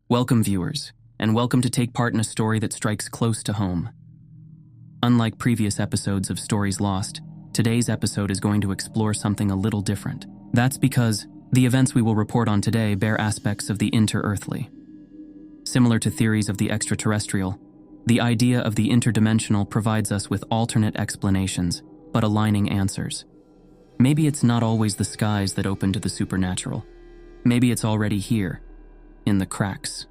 Welcome, viewers, and welcome to take part in a story that strikes close to home. Unlike previous episodes of Stories Lost, today's episode is going to explore something a little different. That's because the events we will report on today bear aspects of the inter-earthly. Similar to theories of the extraterrestrial, the idea of the interdimensional provides us with alternate explanations, but aligning answers. Maybe it's not always the skies that open to the supernatural. Maybe it's already here, in the cracks.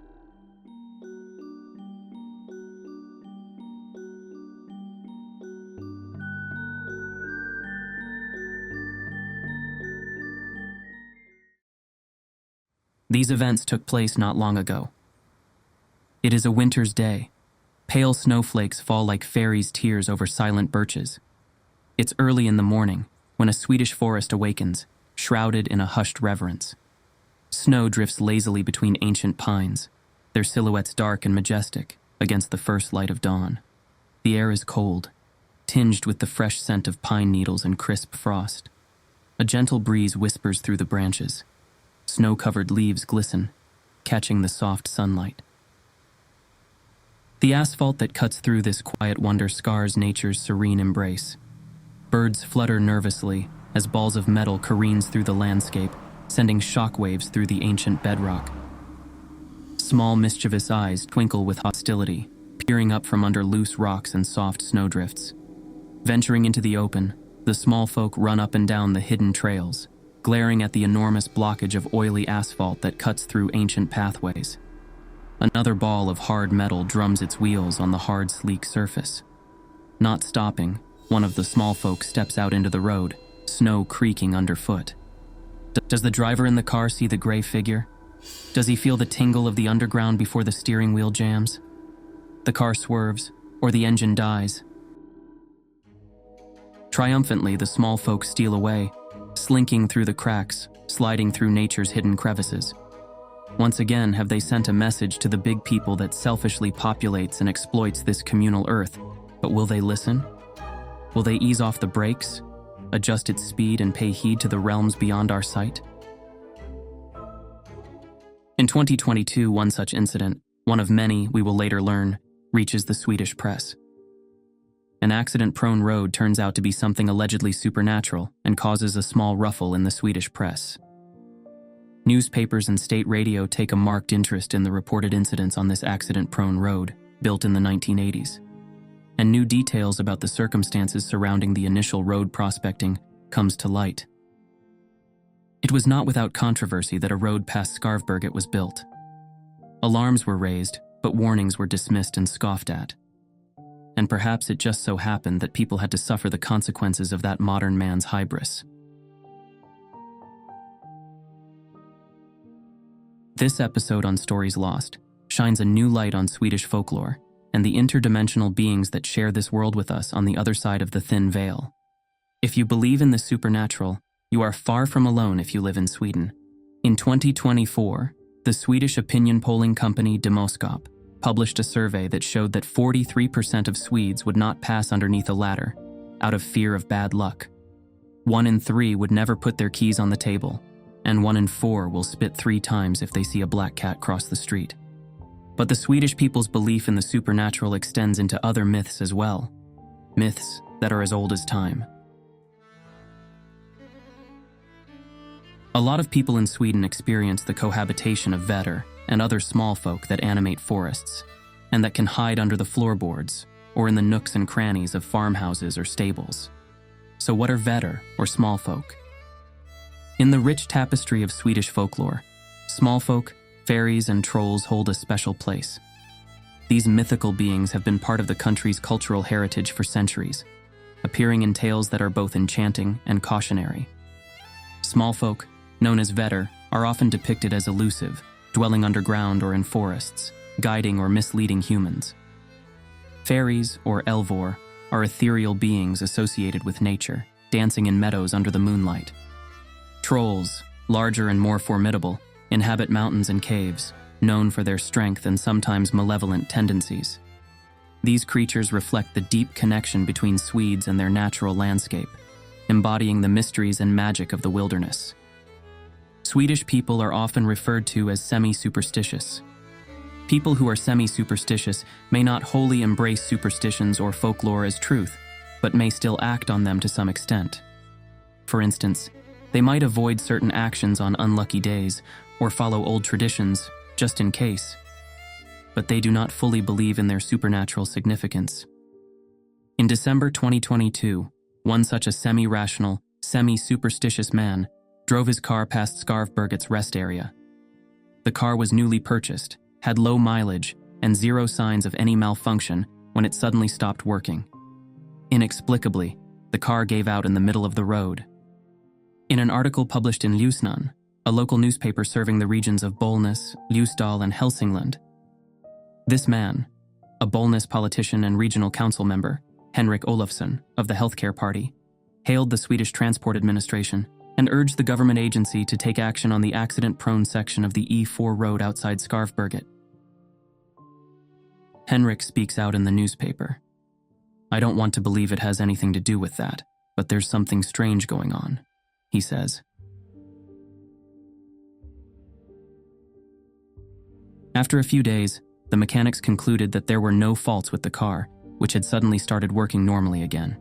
These events took place not long ago. It is a winter's day. Pale snowflakes fall like fairies' tears over silent birches. It's early in the morning when a Swedish forest awakens, shrouded in a hushed reverence. Snow drifts lazily between ancient pines, their silhouettes dark and majestic against the first light of dawn. The air is cold, tinged with the fresh scent of pine needles and crisp frost. A gentle breeze whispers through the branches. Snow-covered leaves glisten, catching the soft sunlight. The asphalt that cuts through this quiet wonder scars nature's serene embrace. Birds flutter nervously as balls of metal careens through the landscape, sending shockwaves through the ancient bedrock. Small mischievous eyes twinkle with hostility, peering up from under loose rocks and soft snowdrifts. Venturing into the open, the small folk run up and down the hidden trails, glaring at the enormous blockage of oily asphalt that cuts through ancient pathways. Another ball of hard metal drums its wheels on the hard, sleek surface. Not stopping, one of the small folk steps out into the road, snow creaking underfoot. Does the driver in the car see the gray figure? Does he feel the tingle of the underground before the steering wheel jams? The car swerves, or the engine dies. Triumphantly, the small folk steal away, slinking through the cracks, sliding through nature's hidden crevices. Once again, have they sent a message to the big people that selfishly populates and exploits this communal earth, but will they listen? Will they ease off the brakes, adjust its speed, and pay heed to the realms beyond our sight? In 2022, one such incident, one of many we will later learn, reaches the Swedish press. An accident-prone road turns out to be something allegedly supernatural and causes a small ruffle in the Swedish press. Newspapers and state radio take a marked interest in the reported incidents on this accident-prone road, built in the 1980s. And new details about the circumstances surrounding the initial road prospecting comes to light. It was not without controversy that a road past Skarvberget was built. Alarms were raised, but warnings were dismissed and scoffed at. And perhaps it just so happened that people had to suffer the consequences of that modern man's hybris. This episode on Stories Lost shines a new light on Swedish folklore and the interdimensional beings that share this world with us on the other side of the thin veil. If you believe in the supernatural, you are far from alone if you live in Sweden. In 2024, the Swedish opinion polling company Demoskop published a survey that showed that 43% of Swedes would not pass underneath a ladder, out of fear of bad luck. 1 in 3 would never put their keys on the table, and 1 in 4 will spit 3 times if they see a black cat cross the street. But the Swedish people's belief in the supernatural extends into other myths as well, myths that are as old as time. A lot of people in Sweden experience the cohabitation of vättar and other small folk that animate forests, and that can hide under the floorboards or in the nooks and crannies of farmhouses or stables. So what are vättar, or small folk? In the rich tapestry of Swedish folklore, small folk, fairies, and trolls hold a special place. These mythical beings have been part of the country's cultural heritage for centuries, appearing in tales that are both enchanting and cautionary. Small folk, known as vättar, are often depicted as elusive, dwelling underground or in forests, guiding or misleading humans. Fairies, or elvor, are ethereal beings associated with nature, dancing in meadows under the moonlight. Trolls, larger and more formidable, inhabit mountains and caves, known for their strength and sometimes malevolent tendencies. These creatures reflect the deep connection between Swedes and their natural landscape, embodying the mysteries and magic of the wilderness. Swedish people are often referred to as semi-superstitious. People who are semi-superstitious may not wholly embrace superstitions or folklore as truth, but may still act on them to some extent. For instance, they might avoid certain actions on unlucky days or follow old traditions just in case, but they do not fully believe in their supernatural significance. In December 2022, one such a semi-rational, semi-superstitious man drove his car past Skarvberget's rest area. The car was newly purchased, had low mileage, and zero signs of any malfunction when it suddenly stopped working. Inexplicably, the car gave out in the middle of the road. In an article published in Ljusnan, a local newspaper serving the regions of Bollnäs, Ljusdal, and Hälsingland, this man, a Bollnäs politician and regional council member, Henrik Olofsson, of the Healthcare Party, hailed the Swedish Transport Administration and urged the government agency to take action on the accident-prone section of the E4 road outside Skarvberget. Henrik speaks out in the newspaper. "I don't want to believe it has anything to do with that, but there's something strange going on," he says. After a few days, the mechanics concluded that there were no faults with the car, which had suddenly started working normally again.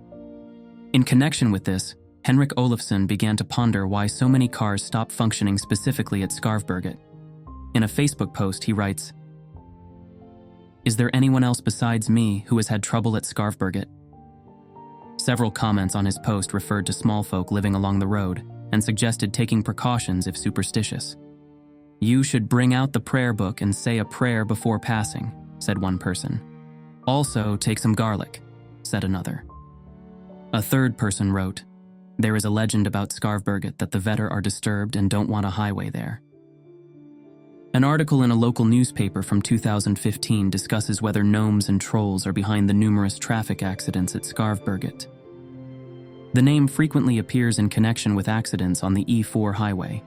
In connection with this, Henrik Olofsson began to ponder why so many cars stopped functioning specifically at Skarvberget. In a Facebook post, he writes, "Is there anyone else besides me who has had trouble at Skarvberget?" Several comments on his post referred to small folk living along the road and suggested taking precautions if superstitious. "You should bring out the prayer book and say a prayer before passing," said one person. "Also, take some garlic," said another. A third person wrote, "There is a legend about Skarvberget that the vättar are disturbed and don't want a highway there." An article in a local newspaper from 2015 discusses whether gnomes and trolls are behind the numerous traffic accidents at Skarvberget. The name frequently appears in connection with accidents on the E4 highway.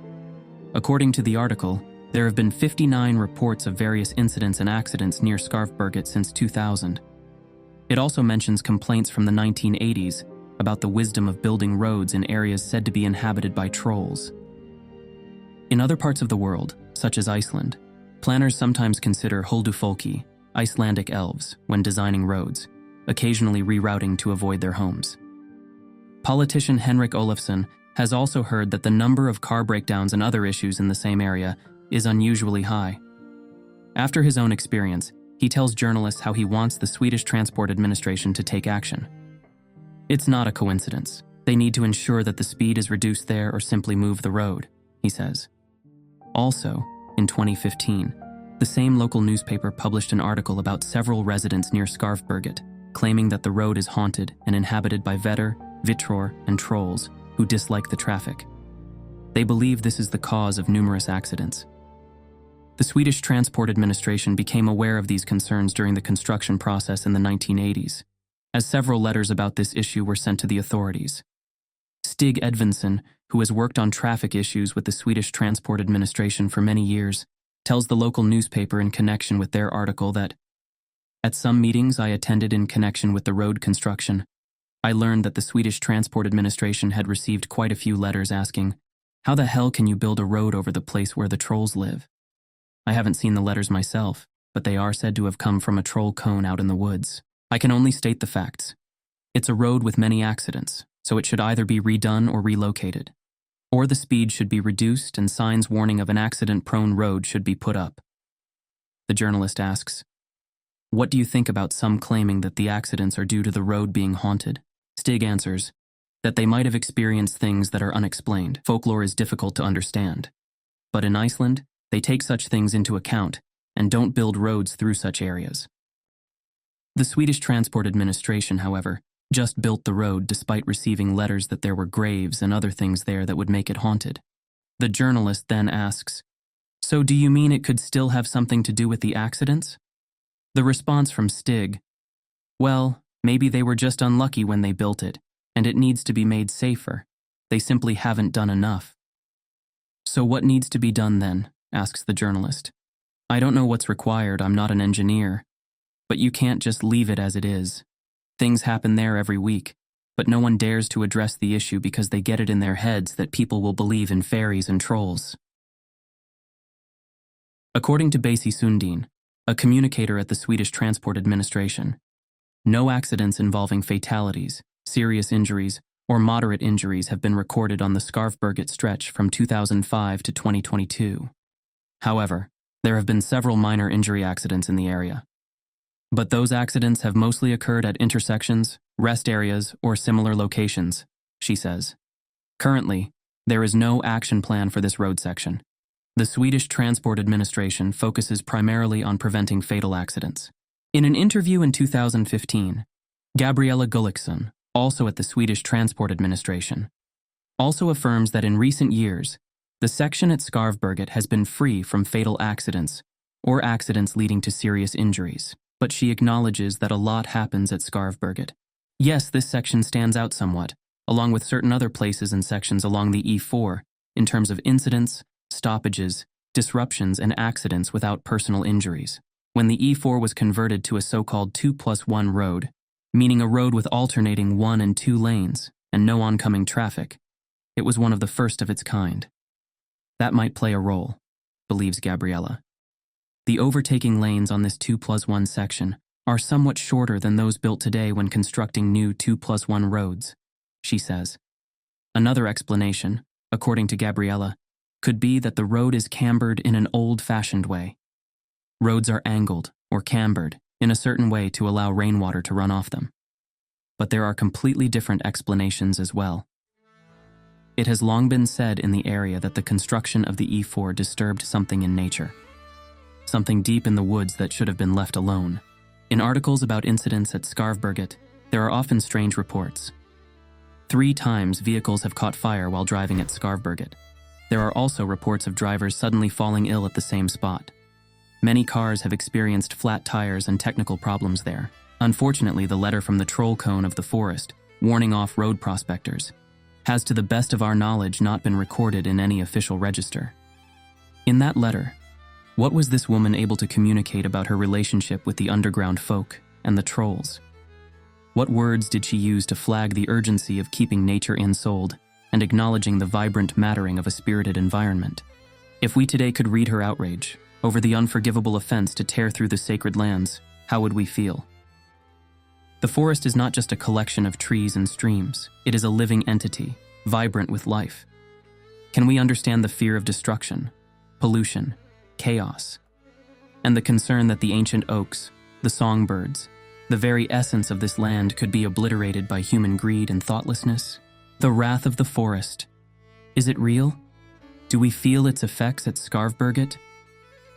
According to the article, there have been 59 reports of various incidents and accidents near Skarvberget since 2000. It also mentions complaints from the 1980s about the wisdom of building roads in areas said to be inhabited by trolls. In other parts of the world, such as Iceland, planners sometimes consider huldufólki, Icelandic elves, when designing roads, occasionally rerouting to avoid their homes. Politician Henrik Olofsson has also heard that the number of car breakdowns and other issues in the same area is unusually high. After his own experience, he tells journalists how he wants the Swedish Transport Administration to take action. "It's not a coincidence. They need to ensure that the speed is reduced there or simply move the road," he says. Also, in 2015, the same local newspaper published an article about several residents near Skarvberget, claiming that the road is haunted and inhabited by vättar, vitror, and trolls who dislike the traffic. They believe this is the cause of numerous accidents. The Swedish Transport Administration became aware of these concerns during the construction process in the 1980s, as several letters about this issue were sent to the authorities. Stig Edvinsson, who has worked on traffic issues with the Swedish Transport Administration for many years, tells the local newspaper in connection with their article that, "At some meetings I attended in connection with the road construction, I learned that the Swedish Transport Administration had received quite a few letters asking, 'How the hell can you build a road over the place where the trolls live?' I haven't seen the letters myself, but they are said to have come from a troll cone out in the woods. I can only state the facts. It's a road with many accidents, so it should either be redone or relocated. Or the speed should be reduced and signs warning of an accident-prone road should be put up." The journalist asks, "What do you think about some claiming that the accidents are due to the road being haunted?" Stig answers that they might have experienced things that are unexplained. Folklore is difficult to understand. But in Iceland, they take such things into account and don't build roads through such areas. The Swedish Transport Administration, however, just built the road despite receiving letters that there were graves and other things there that would make it haunted. The journalist then asks, "So do you mean it could still have something to do with the accidents?" The response from Stig, "Well, maybe they were just unlucky when they built it, and it needs to be made safer. They simply haven't done enough." "So what needs to be done then?" asks the journalist. "I don't know what's required, I'm not an engineer. But you can't just leave it as it is. Things happen there every week, but no one dares to address the issue because they get it in their heads that people will believe in fairies and trolls." According to Basie Sundin, a communicator at the Swedish Transport Administration. No accidents involving fatalities, serious injuries, or moderate injuries have been recorded on the Skarvberget stretch from 2005 to 2022. However, there have been several minor injury accidents in the area. But those accidents have mostly occurred at intersections, rest areas, or similar locations, she says. Currently, there is no action plan for this road section. The Swedish Transport Administration focuses primarily on preventing fatal accidents. In an interview in 2015, Gabriella Gulliksson, also at the Swedish Transport Administration, also affirms that in recent years, the section at Skarvberget has been free from fatal accidents or accidents leading to serious injuries, but she acknowledges that a lot happens at Skarvberget. Yes, this section stands out somewhat, along with certain other places and sections along the E4, in terms of incidents, stoppages, disruptions, and accidents without personal injuries. When the E4 was converted to a so-called 2+1 road, meaning a road with alternating 1 and 2 lanes and no oncoming traffic, it was one of the first of its kind. That might play a role, believes Gabriella. The overtaking lanes on this 2+1 section are somewhat shorter than those built today when constructing new 2+1 roads, she says. Another explanation, according to Gabriella, could be that the road is cambered in an old-fashioned way. Roads are angled or cambered in a certain way to allow rainwater to run off them. But there are completely different explanations as well. It has long been said in the area that the construction of the E4 disturbed something in nature, something deep in the woods that should have been left alone. In articles about incidents at Skarvberget, there are often strange reports. 3 times vehicles have caught fire while driving at Skarvberget. There are also reports of drivers suddenly falling ill at the same spot. Many cars have experienced flat tires and technical problems there. Unfortunately, the letter from the troll cone of the forest, warning off road prospectors, has to the best of our knowledge not been recorded in any official register. In that letter, what was this woman able to communicate about her relationship with the underground folk and the trolls? What words did she use to flag the urgency of keeping nature ensouled and acknowledging the vibrant mattering of a spirited environment? If we today could read her outrage over the unforgivable offense to tear through the sacred lands, how would we feel? The forest is not just a collection of trees and streams. It is a living entity, vibrant with life. Can we understand the fear of destruction, pollution, chaos, and the concern that the ancient oaks, the songbirds, the very essence of this land could be obliterated by human greed and thoughtlessness? The wrath of the forest. Is it real? Do we feel its effects at Skarvberget?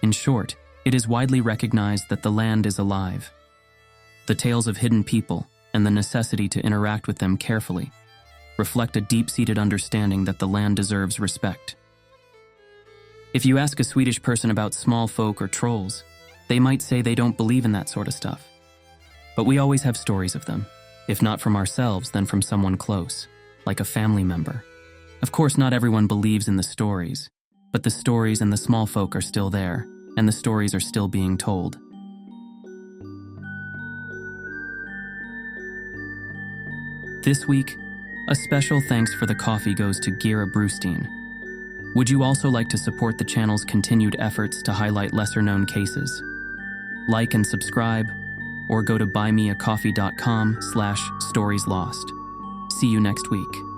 In short, it is widely recognized that the land is alive. The tales of hidden people and the necessity to interact with them carefully reflect a deep-seated understanding that the land deserves respect. If you ask a Swedish person about small folk or trolls, they might say they don't believe in that sort of stuff. But we always have stories of them, if not from ourselves, then from someone close, like a family member. Of course, not everyone believes in the stories, but the stories and the small folk are still there, and the stories are still being told. This week, a special thanks for the coffee goes to Gira Brustein. Would you also like to support the channel's continued efforts to highlight lesser-known cases? Like and subscribe, or go to buymeacoffee.com/storieslost. See you next week.